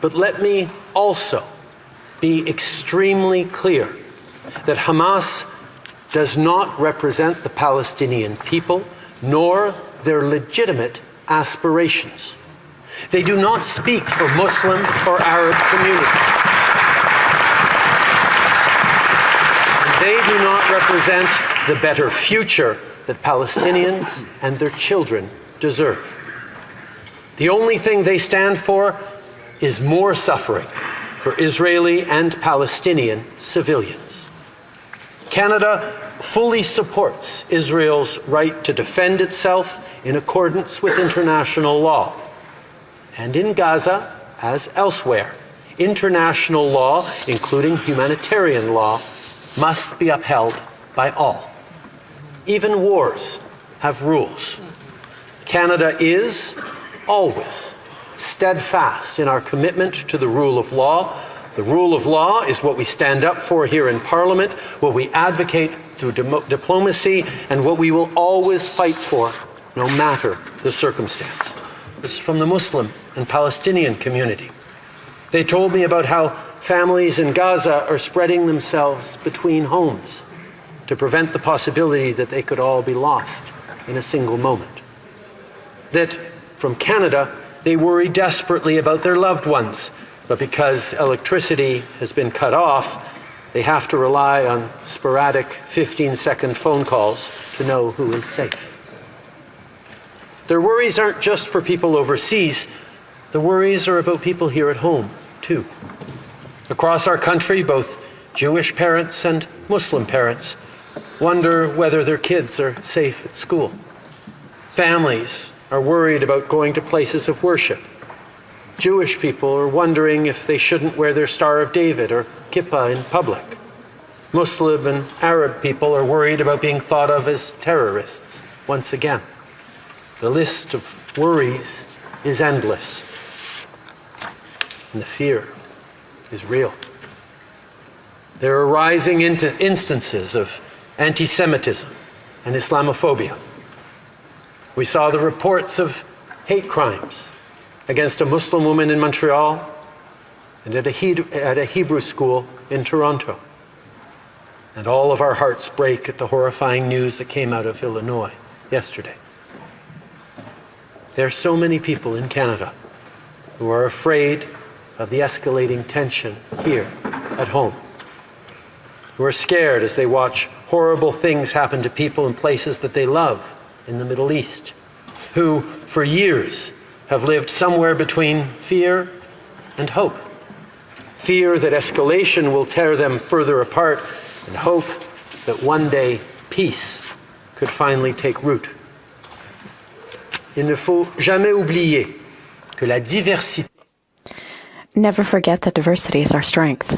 But let me also be extremely clear that Hamas does not represent the Palestinian people, nor their legitimate aspirations. They do not speak for Muslim or Arab communities. They do not represent the better future that Palestinians and their children deserve. The only thing they stand for is more suffering for Israeli and Palestinian civilians. Canada fully supports Israel's right to defend itself in accordance with international law. And in Gaza, as elsewhere, international law, including humanitarian law, must be upheld by all. Even wars have rules. Canada is always steadfast in our commitment to the rule of law. The rule of law is what we stand up for here in Parliament, what we advocate through diplomacy, and what we will always fight for, no matter the circumstance. This is from the Muslim and Palestinian community. They told me about how families in Gaza are spreading themselves between homes to prevent the possibility that they could all be lost in a single moment. That from Canada, they worry desperately about their loved ones, but because electricity has been cut off, they have to rely on sporadic 15-second phone calls to know who is safe. Their worries aren't just for people overseas. The worries are about people here at home, too. Across our country, both Jewish parents and Muslim parents wonder whether their kids are safe at school. Families are worried about going to places of worship. Jewish people are wondering if they shouldn't wear their Star of David or kippah in public. Muslim and Arab people are worried about being thought of as terrorists once again. The list of worries is endless, and the fear is real. There are rising instances of anti-Semitism and Islamophobia. We saw the reports of hate crimes against a Muslim woman in Montreal and at a Hebrew school in Toronto. And all of our hearts break at the horrifying news that came out of Illinois yesterday. There are so many people in Canada who are afraid of the escalating tension here at home, who are scared as they watch horrible things happen to people in places that they love in the Middle East, who for years have lived somewhere between fear and hope. Fear that escalation will tear them further apart, and hope that one day peace could finally take root. Il ne faut jamais oublier que la diversité. Never forget that diversity is our strength.